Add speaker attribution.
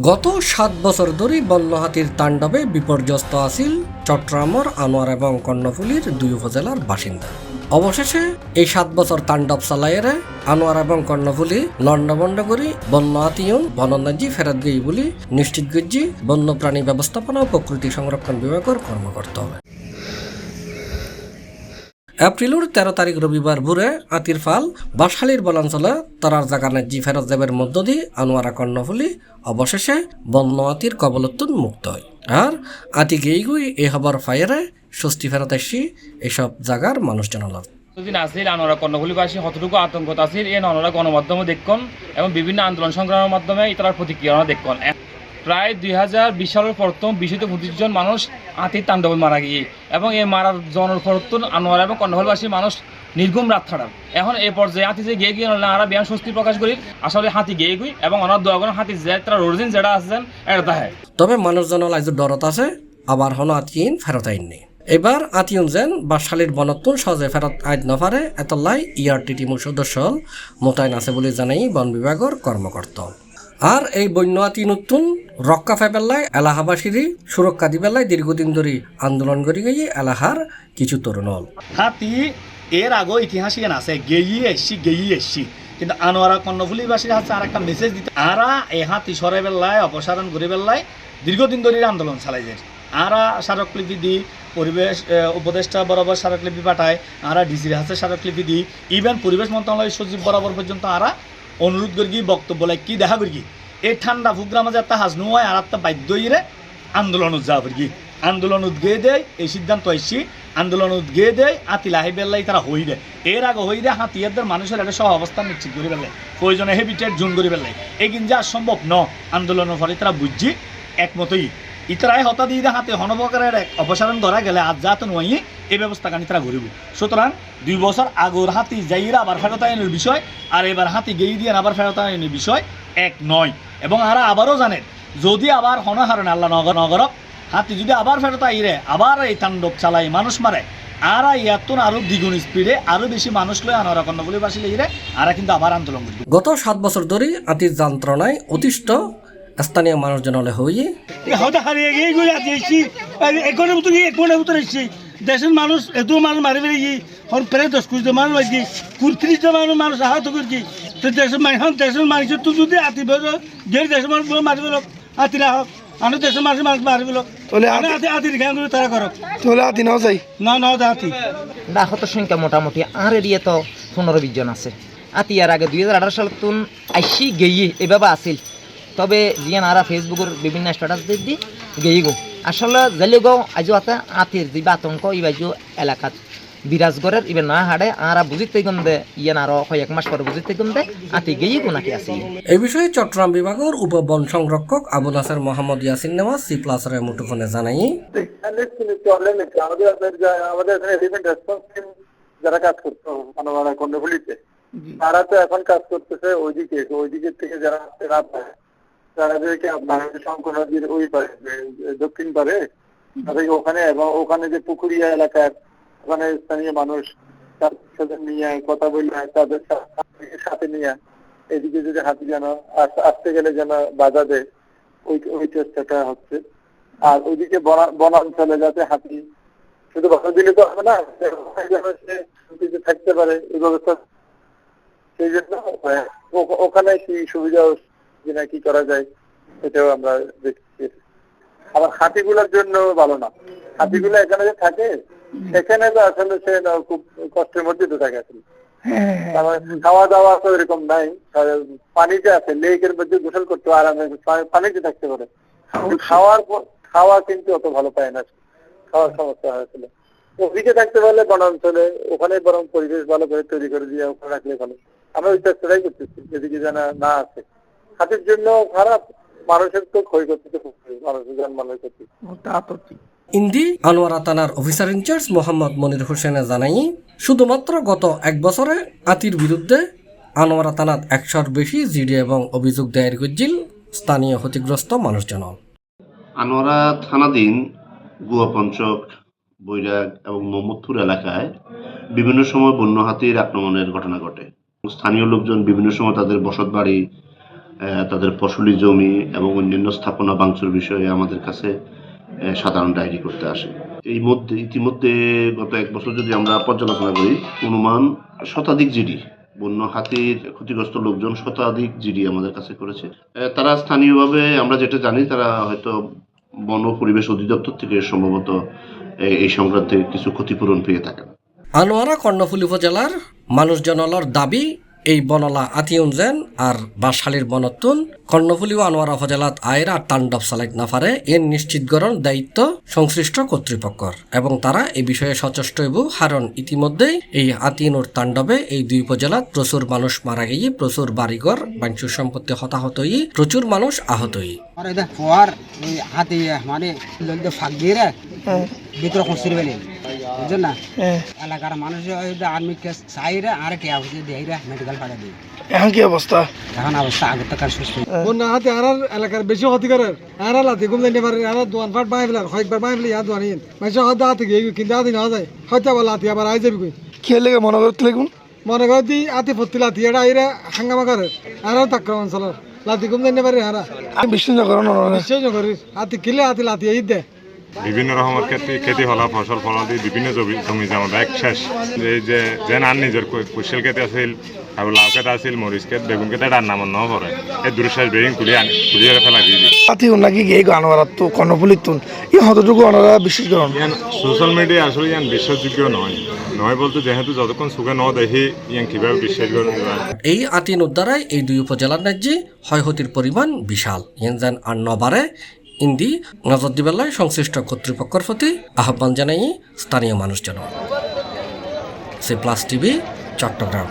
Speaker 1: গত ৭ বছর ধরে বন্য হাতির তাণ্ডবে বিপর্যস্ত আছিল চট্টগ্রামের আনোয়ার এবং কর্ণফুলীর দুই উপজেলার বাসিন্দা। অবশেষে এই ৭ বছর তাণ্ডব চালাইয়েরে আনোয়ার এবং কর্ণফুলী লন্ডভন্ড করি বন্য হাতিউন বনন্যাজি ফেরত গেই বলে নিশ্চিত গজ্জি বন্যপ্রাণী ব্যবস্থাপনা ও প্রকৃতি সংরক্ষণ বিভাগের কর্মকর্তা। এপ্রিলের ১৩ তারিখ রবিবার ভোরে আতির ফাল বাঁশখালীর বনাঞ্চলে তারার জাগানের জি ফেরত যাবের মধ্য দিয়ে আনোয়ারা কর্ণফুলী অবশেষে বন্য হাতির কবলতুন মুক্ত হয়। আর আতি গেই গুই এ হবার ফায়ারে স্বস্তি ফেরত আসি এসব জাগার মানুষজন।
Speaker 2: দিন আসিল আনোয়ারা কর্ণফুলীবাসী কতটুকু আতঙ্কত আসিল এই আনোয়ারা গণমাধ্যমে দেখুন এবং বিভিন্ন আন্দোলন সংগ্রামের মাধ্যমে তার প্রতিক্রিয়া দেখুন। প্রায় ২০২০ সালের প্রথম ২০-২৫ জন মানুষ হাতির তাণ্ডবে মারা গিয়ে এবং এই মারার জনের প্রথম আনোয়ারা এবং কর্ণফুলীবাসী মানুষ নির্গুম রাত খাটান। এখন এই পর্যায়ে হাতি যে গিয়ে গিয়ে আর ব্যায়াম স্বস্তি প্রকাশ করি আসলে হাতি গিয়ে গই এবং ওনার দোয়াগণ হাতি যে তারা অরিজিন যেটা আছেন এটা দেখায়।
Speaker 1: তবে মানুষজন আজ ডরত আছে আবার হন আতিন ফেরত আইননি। এবার আতিউন যেন বাঁশখালীর বনত্তুন সহজে ফেরত আইন নফারে এতলাই ইয়ারটি টিমুর সদস্য মোতায়েন আছে বলে জানাই বন বিভাগের কর্মকর্তা। আর এই বন্য হাতি নতুন রক্ষা ফেবেল্লায় এলাহাবাসীরই সুরক্ষা দিবেল্লায় দীর্ঘদিন ধরে আন্দোলন করে গিয়ে এলাহার কিছু তরুণ হল।
Speaker 3: হাতি এর আগে ইতিহাস আছে গেয়ে এসছি কিন্তু আনোয়ারা কর্ণফুলীবাসীর হাতে আর একটা মেসেজ দিতে আরা এই হাতি সরে বেল্লায় অপসারণ করে বেল্লায় দীর্ঘদিন ধরে আন্দোলন চালাই যায়। আরা স্মারকলিপি দিই পরিবেশ উপদেষ্টা বরাবর স্মারকলিপি পাঠায়, আরা ডিসির হাতে স্মারকলিপি দিই, ইভেন পরিবেশ মন্ত্রণালয় সচিব বরাবর পর্যন্ত আরা অনুরোধ করি বক্তব্য লাই কি দেখা করি এই ঠান্ডা ফুগ্রা মাঝে একটা হাজনু হয় আর একটা বাধ্য ইরে আন্দোলন যা করি আন্দোলন উদ্গেয়ে দেয় এই সিদ্ধান্ত আসছি আন্দোলন উদ্গেয়ে দেয় আতি লাহি বেল্লাই তারা হই দেয় এর আগে হই দেয় হাতিয়ারদের মানুষের একটা সহ অবস্থান নিশ্চিত করে বেলায় প্রয়োজনে হেবিটেট জোন করে বেলায় এই কিন্তু আর সম্ভব ন আন্দোলনের ফলে তারা বুঝছি একমতই ইতারাই হতা দিয়ে দেয় হাতে হনবকারের অপসারণ করা গেলে আজ যা তো নয় এই ব্যবস্থা কানি তারা ঘুরিব। সুতরাং ২ বছর আগর হাতি যাইরা আবার ফেরত আইনের বিষয় আর এবার হাতি গেই দিয়ে আবার ফেরত আইনের বিষয় এক নয় এবং আরা আবারও জানেন যদি আবার হনহারণে আল্লাহ নগরক হাতি যদি আবার ফেরত আইরে আবার এই তাণ্ডব চালাই মানুষ মারে আর ইয়াতুন আরো দ্বিগুণ স্পিডে আরো বেশি মানুষ লয় আনোয়ারা কর্ণফুলীবাসী লইরে আরা কিন্তু আবার আন্দোলন করবে।
Speaker 1: গত ৭ বছর ধরে আতির যন্ত্রণায় অতিষ্ঠ স্থানীয় মানুষজন হলে হয়ে
Speaker 4: হারিয়ে গিয়ে ঘুরে আসছি একনের মতো গিয়ে একনের মতো এসছি দেশের মানুষ এত মানুষ মারি বেড়ে গিয়ে প্রায় ১০-২০ জন মানুষ লাগছি ৩০ জন মানুষ আহত করছি তো দেশের মানুষের তুই যদি আতি বেরো যে দেশের মানুষ মারি বেরো আতিরা হোক আমি দেশের মানুষ মারি বেরো আতির জ্ঞান করে তারা করো তাহলে আতি নাও যাই না আতি
Speaker 5: আহত সংখ্যা মোটামুটি আর এরিয়া তো ১৫-২০ জন আছে। আতি আর আগে ২০১৮ সালে তুন আইসি গেয়ে এভাবে আসিল তবে জিয়ান আরা ফেসবুকের বিভিন্ন স্ট্যাটাস দি গেই গো আসলে জালিও গো আজও আছে আতির দিবা আতঙ্ক ইবাজু এলাকাত বিরাজ করার ইবে না হাড়ে আরা বুঝিতে গম দে ইয়ান আরো কয়েক মাস পরে বুঝিতে গম দে আতি গেই গো নাকি আছে।
Speaker 1: এই বিষয়ে চট্টগ্রাম বিভাগের উপবন সংরক্ষক আবু নাসের মোহাম্মদ ইয়াসিন নেওয়াজ C+এর মুঠোফোনে জানাই
Speaker 6: আমাদের এখানে রিভেন্ট রেসপন্স টিম যারা কাজ করতো আনোয়ারা কর্ণফুলীতে তারা তো এখন কাজ করতেছে ওইদিকে থেকে যারা রাত হয় তাদেরকে আপনার শঙ্কর নদীর ওই পারে দক্ষিণ পারে তাদেরকে ওখানে এবং ওখানে যে পুকুরিয়া এলাকার ওখানে স্থানীয় মানুষ তার সাথে নিয়ে কথা বললে তাদের সাথে নিয়ে এদিকে যদি হাতি যেন আসতে গেলে যেন বাধা দেয় ওই চেষ্টাটা হচ্ছে। আর ওইদিকে বনাঞ্চলে যাতে হাতি শুধু বাধা দিলে তো হবে না যেন সে থাকতে পারে এই ব্যবস্থা সেই জন্য ওখানে কি সুবিধা কিনা কি করা যায় সেটাও আমরা দেখছি। আবার হাতিগুলোর জন্য ভালো না, হাতিগুলো এখানে যে থাকে সেখানে তো আসলে সে খুব কষ্টের মধ্যে তো থাকে আসলে খাওয়া দাওয়া তো এরকম নাই, পানিতে আছে লেকের মধ্যে গোসল করতে আরামে পানিতে থাকতে পারে, খাওয়া কিন্তু অত ভালো পায় না, খাওয়ার সমস্যা হয়েছিল। ওদিকে থাকতে পারলে বনাঞ্চলে ওখানে বরং পরিবেশ ভালো করে তৈরি করে দিয়ে ওখানে রাখলে ভালো। আমরা ওই চেষ্টাটাই করতেছি এদিকে যেন না আসে। হাতির জন্য খারাপ, মানুষের তো ক্ষয়ক্ষতি তো মানুষের জন্মানোর ক্ষতি।
Speaker 1: ইন্দি আনোয়ারা থানার অফিসার ইনচার্জ মোহাম্মদ মনির হোসেনে জানাই শুধুমাত্র গত ১ বছরে আতির বিরুদ্ধে আনোয়ারা থানাত ১০০-র বেশি জিডি এবং অভিযোগ দায়ের করছিল স্থানীয় ক্ষতিগ্রস্ত মানুষজন।
Speaker 7: আনোয়ারা থানাধীন গুয়াপঞ্চক, বৈরাগ এবং মোহাম্মদপুর এলাকায় বিভিন্ন সময় বন্য হাতির আক্রমণের ঘটনা ঘটে। স্থানীয় লোকজন বিভিন্ন সময় তাদের বসত বাড়ি তাদের ফসলি জমি এবং অন্যান্য স্থাপনা ভাঙচুর বিষয়ে আমাদের কাছে সাধারণ ডায়েরি করতে আসে। ইতিমধ্যে গত 1 বছর যদি আমরা পর্যালোচনা করি, অনুমান শতাধিক জিডি, বন্য হাতির ক্ষতিগ্রস্ত লোকজন শতাধিক জিডি আমাদের কাছে করেছে। তারা স্থানীয়ভাবে, আমরা যেটা জানি, তারা হয়তো বন ও পরিবেশ অধিদপ্তর থেকে সম্ভবত এই সংক্রান্তে কিছু ক্ষতিপূরণ পেয়ে থাকেন।
Speaker 1: আনোয়ারা কর্ণফুলী উপজেলার মানুষজনলর দাবি এই বনলা আতিউনজেন আর বাঁশখালীর বনতুন কর্ণফুলী ও আনোয়ারা উপজেলাত আয়ের আর তাণ্ডব চালাইত না পারে এর নিশ্চিতকরণ দায়িত্ব সংশ্লিষ্ট কর্তৃপক্ষর এবং তারা এই বিষয়ে সচেষ্ট হইব। কারণ ইতিমধ্যেই এই আতিনুর তাণ্ডবে এই 2 উপজেলাত প্রচুর মানুষ মারা গিয়ে, প্রচুর বাড়িঘর বাঞ্চুর সম্পত্তি হতাহত হই, প্রচুর মানুষ আহত হই।
Speaker 8: হাতে মানে ফাঁক দিয়ে ভিতরে খুঁজতে পেলে বুঝছেন না, এলাকার মানুষ আর্মি চাইরা আর টিয়া হচ্ছে দিয়ে মেডিকেল পাঠা দিই।
Speaker 4: এখন কি অবস্থা?
Speaker 8: এখন অবস্থা আগের থেকে সুস্থ।
Speaker 4: বন্যা হাতে আর এলাকার বেশি ক্ষতি করে আর লাতি ঘুম দিতে পারে আর দোয়ান ফাট বাই ফেলার কয়েকবার বাই ফেলে দোয়ান মানুষের হাতে হাতে গিয়ে কিন্তু হাতে না যায় হয়তো আবার লাতি আবার আই যাবি কই খেলে মনে করতে লাগুন মনে কর দি হাতে ভর্তি লাতি এটা আইরা হাঙ্গামা করে আর তাক্র অঞ্চলের লাতি ঘুম দিতে পারে আর বিশ্বাস করি হাতে কিলে হাতে লাতি এই দে।
Speaker 9: বিভিন্ন রকমের খেতি হলা ফসল ফল দিয়ে বিভিন্ন জমি জমা ব্যাগ শেষ, যে যেন আর নিজের কুশল খেতে আছিল আৰু লাউ খেত আছিল, মরিচ খেত, বেগুন খেতে আর নামন ন পরে এই দুরশ্বাস বেরিং তুলিয়ে ফেলা দিয়ে দিই।
Speaker 10: নাকি গিয়ে আনোয়ারাত তো কর্ণফুলীর তুন হতটুকু ওনারা বিশ্বাস করেন।
Speaker 9: ইয়ান সোশ্যাল মিডিয়া আসলে ইয়ান বিশ্বাসযোগ্য নয় বলতে যেহেতু যতক্ষণ সুখে ন দেখি ইয়ান কিভাবে বিশ্বাস করেন।
Speaker 1: এই আতিন উদ্ধারায় এই 2 উপজেলার ন্যায্যে ক্ষয়ক্ষতির পরিমাণ বিশাল। ইয়ান যেন আর নবারে ইন্দি নজর দিবেলায় সংশ্লিষ্ট কর্তৃপক্ষের প্রতি আহ্বান জানাই স্থানীয় মানুষজন। C plus TV, Chittagong.